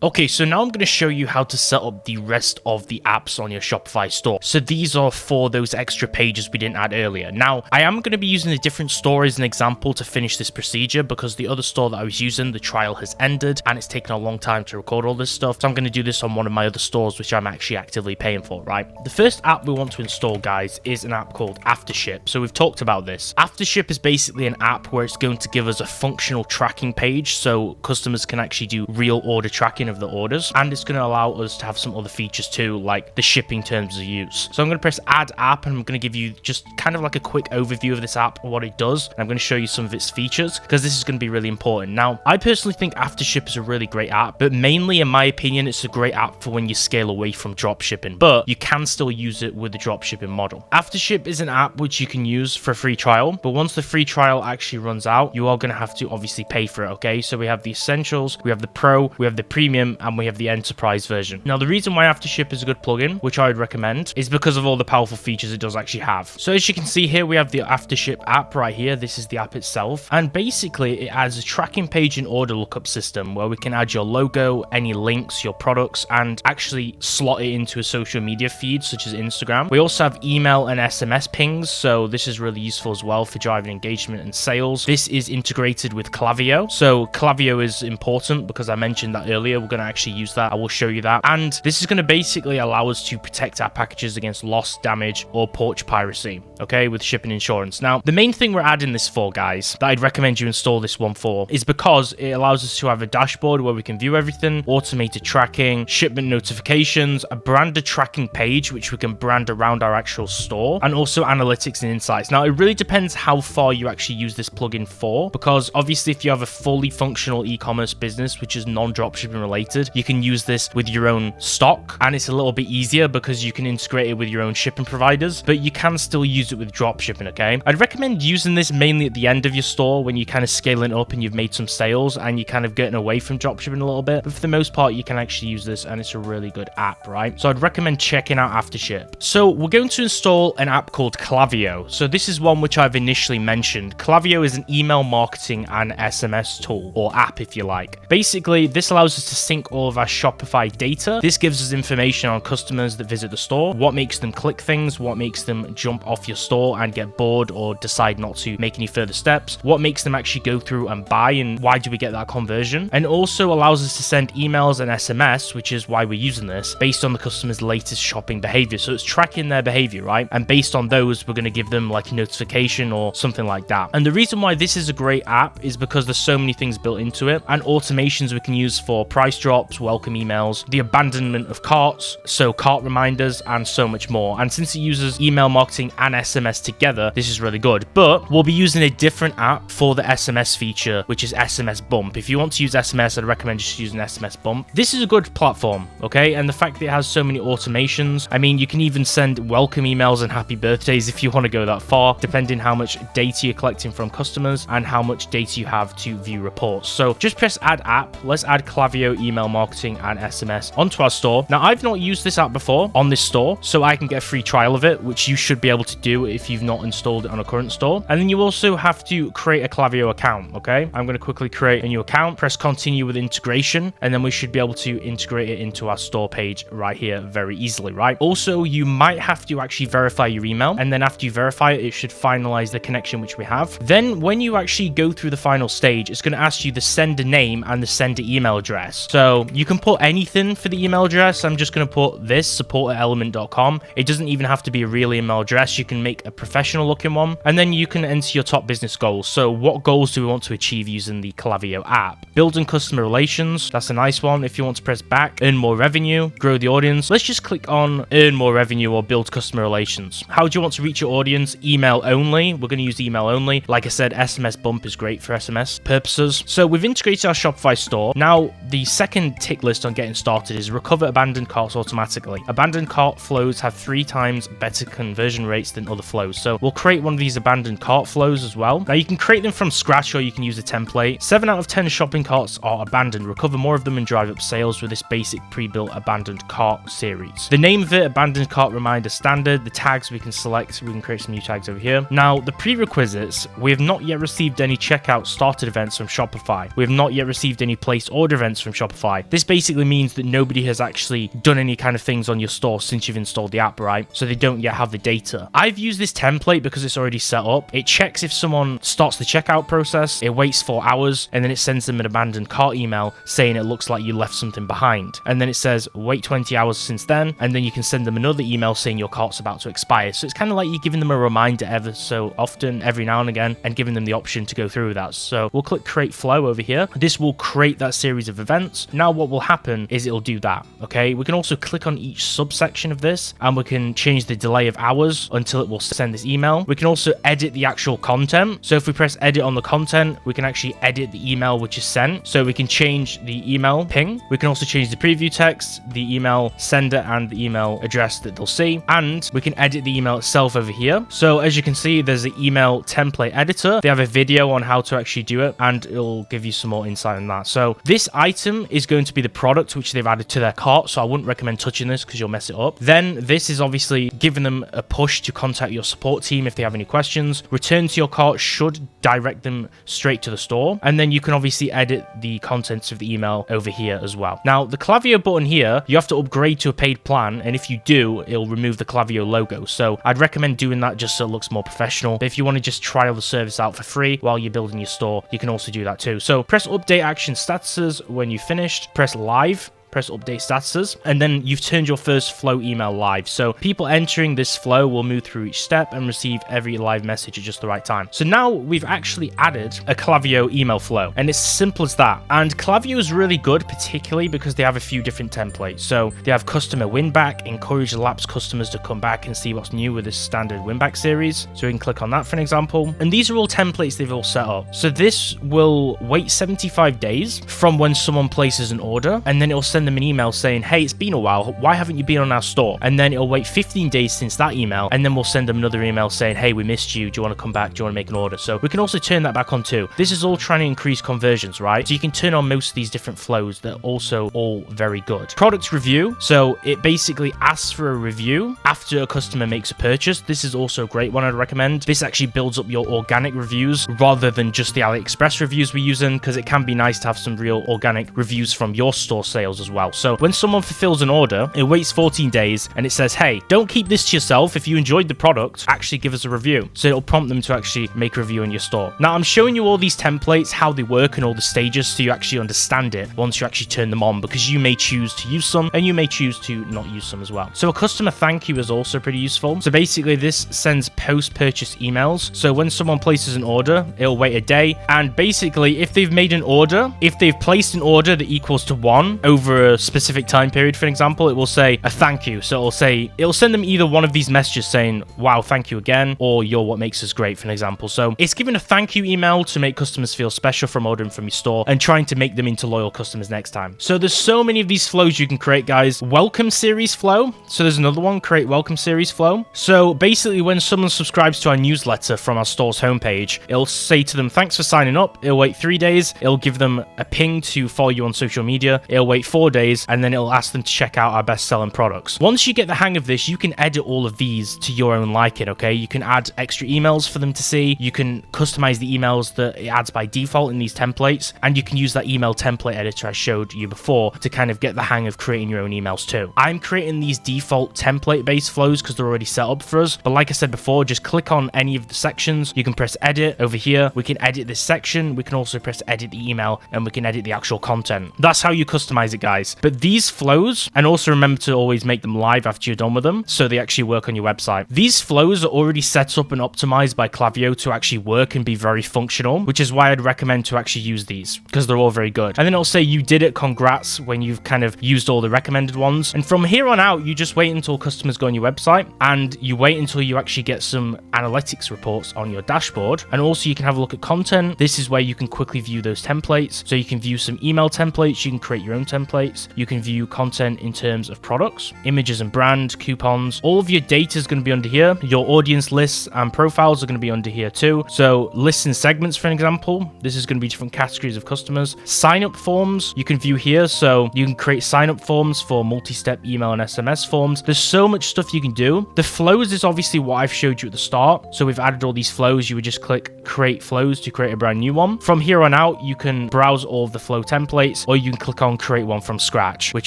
Okay, so now I'm going to show you how to set up the rest of the apps on your Shopify store. So these are for those extra pages we didn't add earlier. Now, I am going to be using a different store as an example to finish this procedure because the other store that I was using, the trial has ended and it's taken a long time to record all this stuff. So I'm going to do this on one of my other stores, which I'm actually actively paying for, right? The first app we want to install, guys, is an app called Aftership. So we've talked about this. Aftership is basically an app where it's going to give us a functional tracking page so customers can actually do real order tracking of the orders, and it's going to allow us to have some other features too, like the shipping terms of use. So I'm going to press add app and I'm going to give you just kind of like a quick overview of this app and what it does, and I'm going to show you some of its features because this is going to be really important. Now, I personally think Aftership is a really great app, but mainly in my opinion it's a great app for when you scale away from dropshipping, but you can still use it with the dropshipping model. Aftership is an app which you can use for a free trial, but once the free trial actually runs out, you are going to have to obviously pay for it. Okay, so we have the essentials, we have the pro, we have the premium, and we have the enterprise version. Now, the reason why Aftership is a good plugin, which I would recommend, is because of all the powerful features it does actually have. So as you can see here, we have the Aftership app right here. This is the app itself, and basically it adds a tracking page and order lookup system where we can add your logo, any links, your products, and actually slot it into a social media feed such as Instagram. We also have email and SMS pings, so this is really useful as well for driving engagement and sales. This is integrated with Klaviyo, so Klaviyo is important because I mentioned that earlier. We're going to actually use that. I will show you that, and this is going to basically allow us to protect our packages against loss, damage, or porch piracy, okay, with shipping insurance. Now, the main thing we're adding this for, guys, that I'd recommend you install this one for, is because it allows us to have a dashboard where we can view everything, automated tracking, shipment notifications, a branded tracking page which we can brand around our actual store, and also analytics and insights. Now, it really depends how far you actually use this plugin for, because obviously if you have a fully functional e-commerce business which is non-dropshipping related, you can use this with your own stock, and it's a little bit easier because you can integrate it with your own shipping providers, but you can still use it with dropshipping. Okay, I'd recommend using this mainly at the end of your store when you're kind of scaling up and you've made some sales and you're kind of getting away from dropshipping a little bit, but for the most part you can actually use this and it's a really good app, right? So I'd recommend checking out Aftership. So we're going to install an app called Klaviyo. So this is one which I've initially mentioned. Klaviyo is an email marketing and SMS tool, or app if you like. Basically, this allows us to sync all of our Shopify data. This gives us information on customers that visit the store, what makes them click things, what makes them jump off your store and get bored or decide not to make any further steps, what makes them actually go through and buy, and why do we get that conversion, and also allows us to send emails and SMS, which is why we're using this, based on the customer's latest shopping behavior. So it's tracking their behavior, right? And based on those, we're going to give them like a notification or something like that. And the reason why this is a great app is because there's so many things built into it, and automations we can use for price drops, welcome emails, the abandonment of carts, so cart reminders, and so much more. And since it uses email marketing and SMS together, this is really good. But we'll be using a different app for the SMS feature, which is SMSBump. If you want to use SMS, I'd recommend just using SMSBump. This is a good platform, okay? And the fact that it has so many automations, I mean, you can even send welcome emails and happy birthdays if you want to go that far, depending how much data you're collecting from customers and how much data you have to view reports. So just press add app. Let's add Klaviyo email marketing and SMS onto our store. Now, I've not used this app before on this store, so I can get a free trial of it, which you should be able to do if you've not installed it on a current store. And then you also have to create a Klaviyo account, okay? I'm going to quickly create a new account, press continue with integration, and then we should be able to integrate it into our store page right here very easily, right? Also, you might have to actually verify your email, and then after you verify it, it should finalize the connection which we have. Then when you actually go through the final stage, it's going to ask you the sender name and the sender email address. So you can put anything for the email address. I'm just going to put this, support@element.com. It doesn't even have to be a real email address. You can make a professional looking one, and then you can enter your top business goals. So what goals do we want to achieve using the Klaviyo app? Building customer relations, that's a nice one. If you want to press back, earn more revenue, grow the audience, let's just click on earn more revenue or build customer relations. How do you want to reach your audience? Email only. We're going to use email only. Like I said, SMSBump is great for SMS purposes. So we've integrated our Shopify store. Now, the second tick list on getting started is recover abandoned carts automatically. Abandoned cart flows have 3 times better conversion rates than other flows. So we'll create one of these abandoned cart flows as well. Now, you can create them from scratch or you can use a template. 7 out of 10 shopping carts are abandoned. Recover more of them and drive up sales with this basic pre-built abandoned cart series. The name of it, abandoned cart reminder standard. The tags we can select. We can create some new tags over here. Now, the prerequisites, we have not yet received any checkout started events from Shopify. We have not yet received any placed order events from Shopify. Shopify. This basically means that nobody has actually done any kind of things on your store since you've installed the app, right? So they don't yet have the data. I've used this template because it's already set up. It checks if someone starts the checkout process, it waits 4 hours, and then it sends them an abandoned cart email saying it looks like you left something behind. And then it says wait 20 hours since then, and then you can send them another email saying your cart's about to expire. So it's kind of like you're giving them a reminder ever so often, every now and again, and giving them the option to go through with that. So we'll click create flow over here. This will create that series of events. Now what will happen is it'll do that, okay? We can also click on each subsection of this, and we can change the delay of hours until it will send this email. We can also edit the actual content. So if we press edit on the content, we can actually edit the email which is sent. So we can change the email ping. We can also change the preview text, the email sender, and the email address that they'll see. And we can edit the email itself over here. So as you can see, there's an email template editor. They have a video on how to actually do it, and it'll give you some more insight on that. So this item is going to be the product which they've added to their cart. So I wouldn't recommend touching this because you'll mess it up. Then this is obviously giving them a push to contact your support team if they have any questions. Return to your cart should direct them straight to the store. And then you can obviously edit the contents of the email over here as well. Now the Klaviyo button here, you have to upgrade to a paid plan. And if you do, it'll remove the Klaviyo logo. So I'd recommend doing that just so it looks more professional. But if you want to just trial the service out for free while you're building your store, you can also do that too. So press update action statuses when you've finished, press live, press update statuses, and then you've turned your first flow email live. So people entering this flow will move through each step and receive every live message at just the right time. So now we've actually added a Klaviyo email flow, and it's simple as that. And Klaviyo is really good, particularly because they have a few different templates. So they have customer win back, encourage lapsed customers to come back and see what's new with this standard win back series. So we can click on that for an example. And these are all templates they've all set up. So this will wait 75 days from when someone places an order, and then it'll send them an email saying, hey, it's been a while, why haven't you been on our store? And then it'll wait 15 days since that email, and then we'll send them another email saying, hey, we missed you, do you want to come back, do you want to make an order? So we can also turn that back on too. This is all trying to increase conversions, right? So you can turn on most of these different flows that are also all very good. Product review, so it basically asks for a review after a customer makes a purchase. This is also a great one I'd recommend. This actually builds up your organic reviews rather than just the AliExpress reviews we're using, because it can be nice to have some real organic reviews from your store sales as well. So when someone fulfills an order, it waits 14 days and it says, hey, don't keep this to yourself. If you enjoyed the product, actually give us a review. So it'll prompt them to actually make a review in your store. Now I'm showing you all these templates, how they work and all the stages, so you actually understand it once you actually turn them on, because you may choose to use some and you may choose to not use some as well. So a customer thank you is also pretty useful. So basically this sends post-purchase emails. So when someone places an order, it'll wait a day. And basically if they've made an order, if they've placed an order that equals to 1 over a specific time period, for example, it will say a thank you. So it'll send them either one of these messages saying, wow, thank you again, or you're what makes us great, for an example. So it's giving a thank you email to make customers feel special from ordering from your store and trying to make them into loyal customers next time. So there's so many of these flows you can create, guys. Welcome series flow. So there's another one, create welcome series flow. So basically when someone subscribes to our newsletter from our store's homepage, it'll say to them, thanks for signing up. It'll wait 3 days. It'll give them a ping to follow you on social media. It'll wait 4 days, and then it'll ask them to check out our best-selling products. Once you get the hang of this, you can edit all of these to your own liking, okay? You can add extra emails for them to see. You can customize the emails that it adds by default in these templates, and you can use that email template editor I showed you before to kind of get the hang of creating your own emails too. I'm creating these default template-based flows because they're already set up for us, but like I said before, just click on any of the sections. You can press edit over here. We can edit this section. We can also press edit the email, and we can edit the actual content. That's how you customize it, guys. But these flows, and also remember to always make them live after you're done with them so they actually work on your website. These flows are already set up and optimized by Klaviyo to actually work and be very functional, which is why I'd recommend to actually use these, because they're all very good. And then it'll say you did it, congrats, when you've kind of used all the recommended ones. And from here on out, you just wait until customers go on your website, and you wait until you actually get some analytics reports on your dashboard. And also you can have a look at content. This is where you can quickly view those templates. So you can view some email templates. You can create your own template. templates. You can view content in terms of products, images and brand, coupons. All of your data is going to be under here. Your audience lists and profiles are going to be under here too. So lists and segments, for an example, this is going to be different categories of customers. Sign up forms you can view here. So you can create sign up forms for multi-step email and SMS forms. There's so much stuff you can do. The flows is obviously what I've showed you at the start. So we've added all these flows. You would just click create flows to create a brand new one. From here on out, you can browse all of the flow templates, or you can click on create one from scratch, which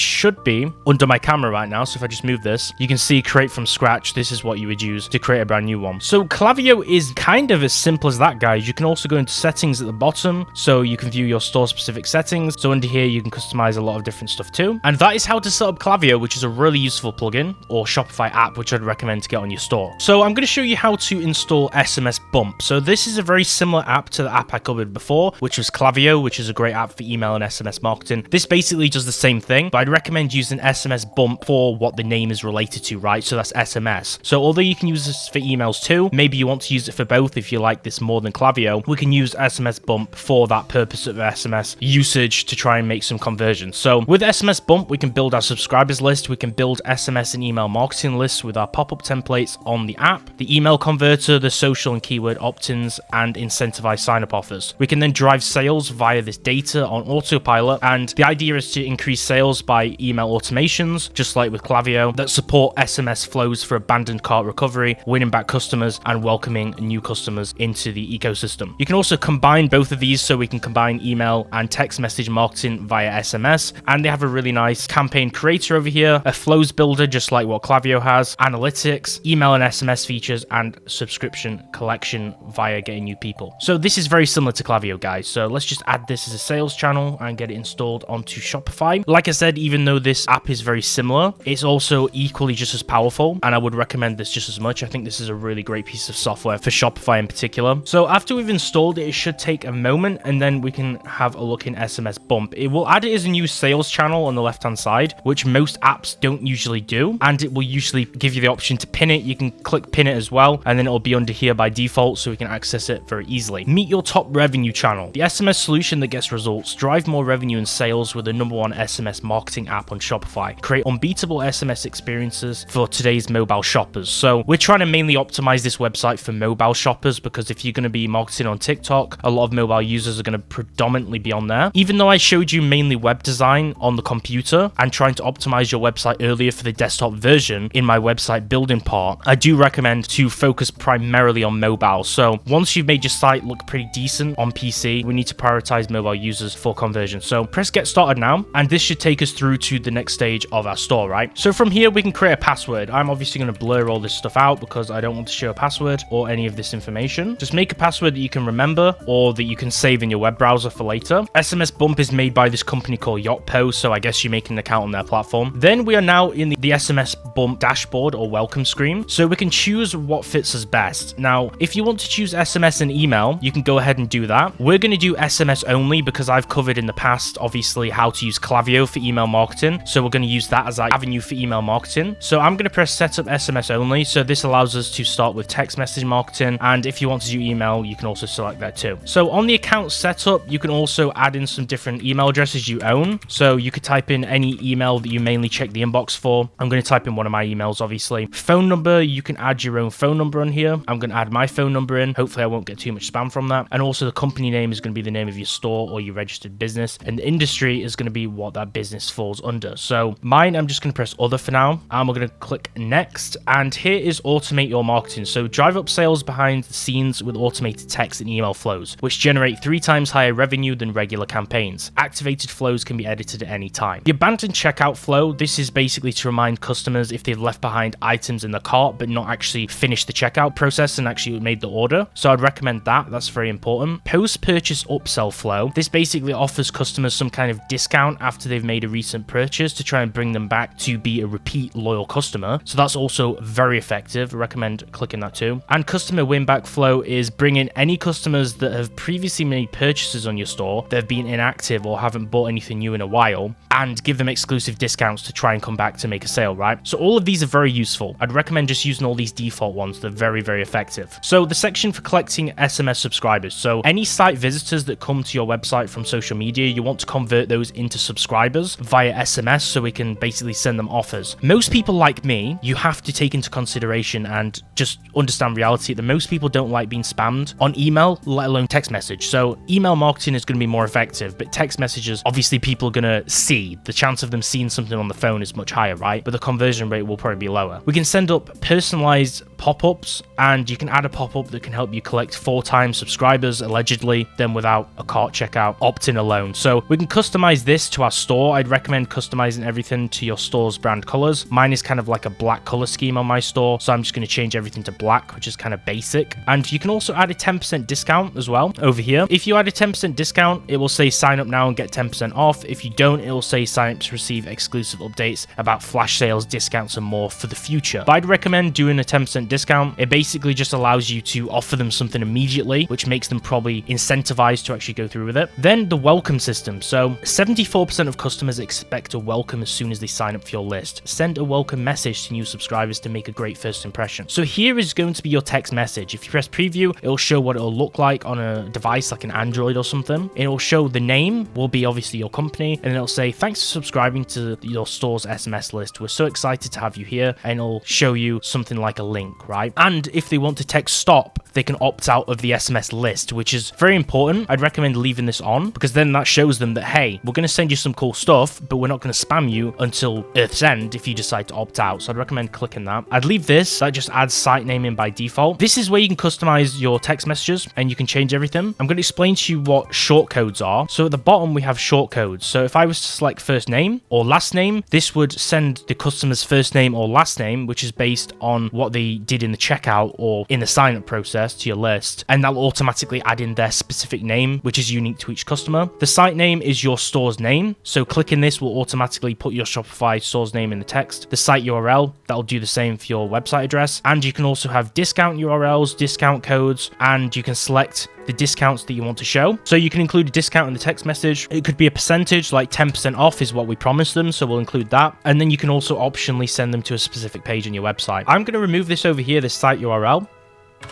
should be under my camera right now. So if I just move this, you can see create from scratch. This is what you would use to create a brand new one. So Klaviyo is kind of as simple as that, guys. You can also go into settings at the bottom, so you can view your store specific settings. So under here, you can customize a lot of different stuff too. And that is how to set up Klaviyo, which is a really useful plugin or Shopify app, which I'd recommend to get on your store. So I'm going to show you how to install SMSBump. So this is a very similar app to the app I covered before, which was Klaviyo, which is a great app for email and SMS marketing. This basically does the same thing, but I'd recommend using SMSBump for what the name is related to, right? So that's SMS. So although you can use this for emails too, maybe you want to use it for both if you like this more than Klaviyo, we can use SMSBump for that purpose of SMS usage to try and make some conversions. So with SMSBump, we can build our subscribers list, we can build SMS and email marketing lists with our pop-up templates on the app, the email converter, the social and keyword opt-ins, and incentivized sign-up offers. We can then drive sales via this data on autopilot, and the idea is to increase sales by email automations, just like with Klaviyo, that support SMS flows for abandoned cart recovery, winning back customers, and welcoming new customers into the ecosystem. You can also combine both of these, so we can combine email and text message marketing via SMS, and they have a really nice campaign creator over here, a flows builder just like what Klaviyo has, analytics, email and SMS features, and subscription collection via getting new people. So this is very similar to Klaviyo, guys. So let's just add this as a sales channel and get it installed onto Shopify. Like I said, even though this app is very similar, it's also equally just as powerful, and I would recommend this just as much. I think this is a really great piece of software for Shopify in particular. So after we've installed it, it should take a moment, and then we can have a look in SMSBump. It will add it as a new sales channel on the left-hand side, which most apps don't usually do, and it will usually give you the option to pin it. You can click pin it as well, and then it'll be under here by default, so we can access it very easily. Meet your top revenue channel. The SMS solution that gets results. Drive more revenue and sales with the #1 SMS marketing app on Shopify. Create unbeatable SMS experiences for today's mobile shoppers. So we're trying to mainly optimize this website for mobile shoppers, because if you're going to be marketing on TikTok, a lot of mobile users are going to predominantly be on there. Even though I showed you mainly web design on the computer and trying to optimize your website earlier for the desktop version in my website building part, I do recommend to focus primarily on mobile. So once you've made your site look pretty decent on PC, we need to prioritize mobile users for conversion. So press get started now, and this should take us through to the next stage of our store, right? So from here, we can create a password. I'm obviously going to blur all this stuff out because I don't want to show a password or any of this information. Just make a password that you can remember or that you can save in your web browser for later. SMSBump is made by this company called Yotpo, so I guess you make an account on their platform. Then we are now in the SMSBump dashboard or welcome screen, so we can choose what fits us best. Now, if you want to choose SMS and email, you can go ahead and do that. We're going to do SMS only because I've covered in the past, obviously, how to use Klaviyo for email marketing, so we're going to use that as our avenue for email marketing. So I'm going to press set up SMS only, so this allows us to start with text message marketing, and if you want to do email, you can also select that too. So on the account setup, you can also add in some different email addresses you own, so you could type in any email that you mainly check the inbox for. I'm going to type in one of my emails, obviously. Phone number, you can add your own phone number on here. I'm going to add my phone number in. Hopefully I won't get too much spam from that. And also the company name is going to be the name of your store or your registered business, and the industry is going to be what that business falls under. So mine, I'm just going to press other for now, and we're going to click next, and here is automate your marketing. So drive up sales behind the scenes with automated text and email flows, which generate 3 times higher revenue than regular campaigns. Activated flows can be edited at any time. The abandoned checkout flow, this is basically to remind customers if they've left behind items in the cart but not actually finished the checkout process and actually made the order. So I'd recommend that. That's very important. Post-purchase upsell flow. This basically offers customers some kind of discount after they've made a recent purchase to try and bring them back to be a repeat loyal customer. So that's also very effective. I recommend clicking that too. And customer win back flow is bring in any customers that have previously made purchases on your store that have been inactive or haven't bought anything new in a while, and give them exclusive discounts to try and come back to make a sale, right? So all of these are very useful. I'd recommend just using all these default ones. They're very, very effective. So the section for collecting SMS subscribers. So any site visitors that come to your website from social media, you want to convert those into subscribers subscribers via SMS so we can basically send them offers. Most people like me, you have to take into consideration and just understand reality that most people don't like being spammed on email, let alone text message. So email marketing is going to be more effective, but text messages, obviously people are going to see. The chance of them seeing something on the phone is much higher, right? But the conversion rate will probably be lower. We can send up personalized pop-ups, and you can add a pop-up that can help you collect 4 times subscribers allegedly, then without a cart checkout, opt-in alone. So we can customize this to our store. I'd recommend customizing everything to your store's brand colors. Mine is kind of like a black color scheme on my store, so I'm just going to change everything to black, which is kind of basic. And you can also add a 10% discount as well over here. If you add a 10% discount, it will say sign up now and get 10% off. If you don't, it will say sign up to receive exclusive updates about flash sales, discounts, and more for the future. But I'd recommend doing a 10% discount. It basically just allows you to offer them something immediately, which makes them probably incentivized to actually go through with it. Then the welcome system. So 74% of customers expect a welcome as soon as they sign up for your list. Send a welcome message to new subscribers to make a great first impression. So here is going to be your text message. If you press preview, it'll show what it'll look like on a device like an Android or something. It'll show the name will be obviously your company, and it'll say thanks for subscribing to your store's SMS list. We're so excited to have you here, and it'll show you something like a link, right? And if they want to text stop, they can opt out of the SMS list, which is very important. I'd recommend leaving this on because then that shows them that, hey, we're going to send you some cool stuff, but we're not going to spam you until Earth's End if you decide to opt out. So I'd recommend clicking that. I'd leave this. That just adds site name in by default. This is where you can customize your text messages and you can change everything. I'm going to explain to you what shortcodes are. So at the bottom, we have shortcodes. So if I was to select first name or last name, this would send the customer's first name or last name, which is based on what they did in the checkout or in the sign up process to your list, and that'll automatically add in their specific name, which is unique to each customer. The site name is your store's name, so clicking this will automatically put your Shopify store's name in the text. The site URL, that'll do the same for your website address, and you can also have discount URLs, discount codes, and you can select the discounts that you want to show. So you can include a discount in the text message. It could be a percentage, like 10% off is what we promised them, so we'll include that. And then you can also optionally send them to a specific page on your website. I'm going to remove this over here, this site URL,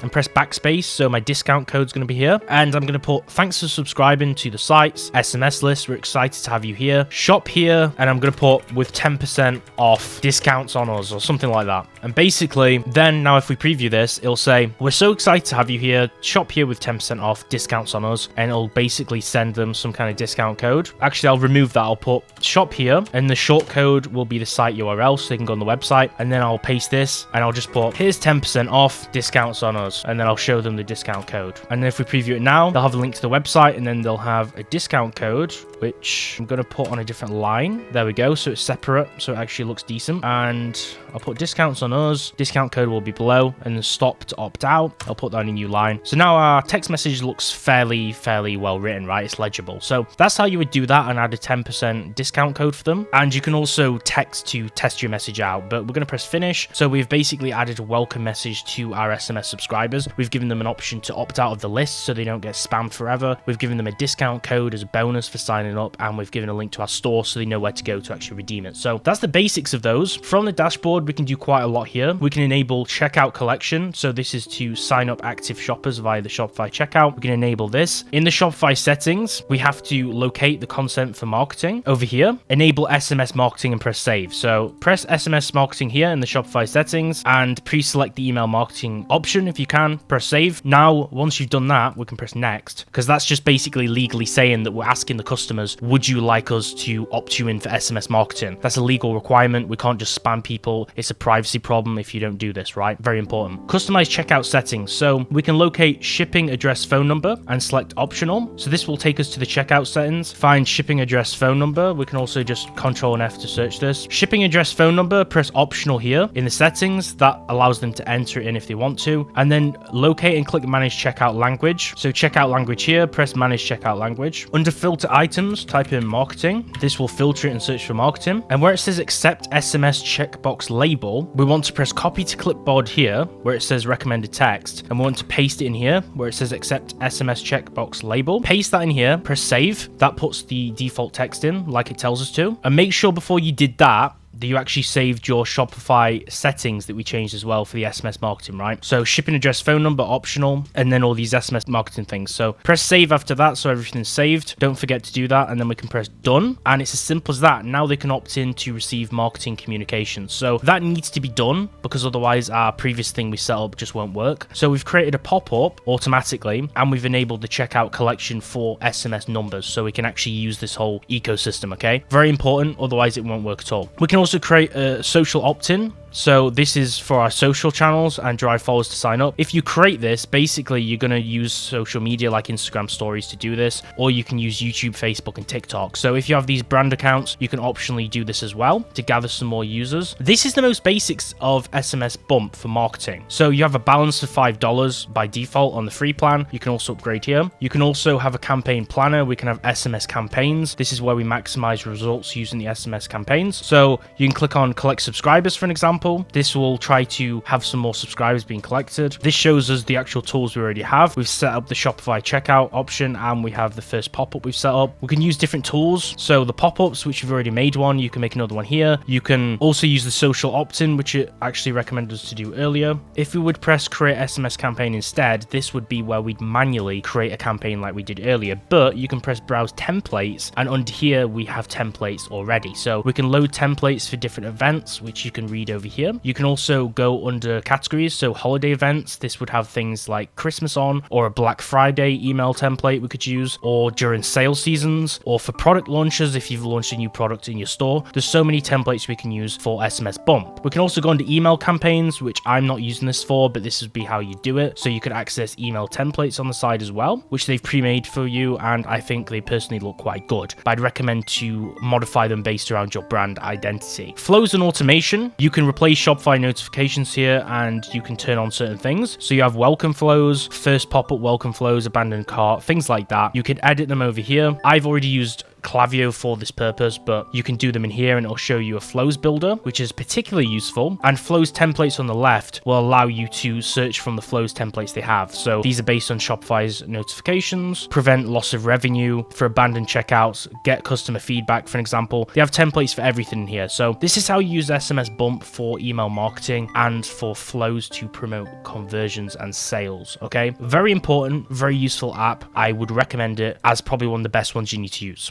and press backspace, so my discount code is going to be here, and I'm going to put thanks for subscribing to the site's SMS list, we're excited to have you here, shop here, and I'm going to put with 10% off discounts on us or something like that. And basically then now if we preview this, it'll say we're so excited to have you here, shop here with 10% off, discounts on us, and it'll basically send them some kind of discount code. Actually, I'll remove that. I'll put shop here, and the short code will be the site URL so they can go on the website, and then I'll paste this and I'll just put here's 10% off, discounts on us, and then I'll show them the discount code. And then if we preview it now, they'll have a link to the website, and then they'll have a discount code, which I'm going to put on a different line. There we go. So it's separate, so it actually looks decent. And I'll put discounts on us. Discount code will be below, and then stop to opt out. I'll put that on a new line. So now our text message looks fairly well written, right? It's legible. So that's how you would do that and add a 10% discount code for them. And you can also text to test your message out, but we're going to press finish. So we've basically added a welcome message to our SMS subscribers. We've given them an option to opt out of the list so they don't get spammed forever. We've given them a discount code as a bonus for signing up, and we've given a link to our store so they know where to go to actually redeem it. So that's the basics of those. From the dashboard, we can do quite a lot here. We can enable checkout collection. So this is to sign up active shoppers via the Shopify checkout. We can enable this. In the Shopify settings, we have to locate the consent for marketing over here. Enable SMS marketing and press save. So press SMS marketing here in the Shopify settings and pre-select the email marketing option if you can. Press save. Now, once you've done that, we can press next, because that's just basically legally saying that we're asking the customers, would you like us to opt you in for SMS marketing? That's a legal requirement. We can't just spam people. It's a privacy problem if you don't do this, right? Very important. Customize checkout settings. So we can locate shipping address phone number and select optional. So this will take us to the checkout settings. Find shipping address phone number. We can also just Control and F to search this. Shipping address phone number, press optional here in the settings. That allows them to enter it in if they want to. And then locate and click manage checkout language. So checkout language here, press manage checkout language. Under filter items, type in marketing. This will filter it and search for marketing. And where it says accept SMS checkbox label, we want to press copy to clipboard here where it says recommended text. And we want to paste it in here where it says accept SMS checkbox label. Paste that in here, press save. That puts the default text in like it tells us to. And make sure before you did that that you actually saved your Shopify settings that we changed as well for the SMS marketing, right? So shipping address, phone number, optional, and then all these SMS marketing things. So press save after that so everything's saved. Don't forget to do that, and then we can press done. And it's as simple as that. Now they can opt in to receive marketing communications. So that needs to be done because otherwise our previous thing we set up just won't work. So we've created a pop-up automatically, and we've enabled the checkout collection for SMS numbers so we can actually use this whole ecosystem, okay? Very important, otherwise it won't work at all. We can also create a social opt-in. So this is for our social channels and drive followers to sign up. If you create this, basically you're going to use social media like Instagram stories to do this, or you can use YouTube, Facebook, and TikTok. So if you have these brand accounts, you can optionally do this as well to gather some more users. This is the most basics of SMSBump for marketing. So you have a balance of $5 by default on the free plan. You can also upgrade here. You can also have a campaign planner. We can have SMS campaigns. This is where we maximize results using the SMS campaigns. So you can click on collect subscribers for an example. This will try to have some more subscribers being collected. This shows us the actual tools we already have. We've set up the Shopify checkout option, and we have the first pop-up we've set up. We can use different tools. So the pop-ups, which you've already made one, you can make another one here. You can also use the social opt-in, which it actually recommended us to do earlier. If we would press create SMS campaign instead, this would be where we'd manually create a campaign like we did earlier, but you can press browse templates, and under here we have templates already. So we can load templates for different events, which you can read over here. You can also go under categories, so holiday events. This would have things like Christmas on, or a Black Friday email template we could use, or during sale seasons, or for product launches if you've launched a new product in your store. There's so many templates we can use for SMSBump. We can also go into email campaigns, which I'm not using this for, but this would be how you do it. So you could access email templates on the side as well, which they've pre-made for you, and I think they personally look quite good. But I'd recommend to modify them based around your brand identity. Flows and automation. You can replace Shopify notifications here, and you can turn on certain things. So you have welcome flows, first pop-up welcome flows, abandoned cart, things like that. You can edit them over here. I've already used Klaviyo for this purpose, but you can do them in here and it'll show you a flows builder, which is particularly useful. And flows templates on the left will allow you to search from the flows templates they have. So these are based on Shopify's notifications, prevent loss of revenue for abandoned checkouts, get customer feedback, for an example. They have templates for everything in here. So this is how you use SMSBump for email marketing and for flows to promote conversions and sales. Okay, very important, very useful app. I would recommend it as probably one of the best ones you need to use.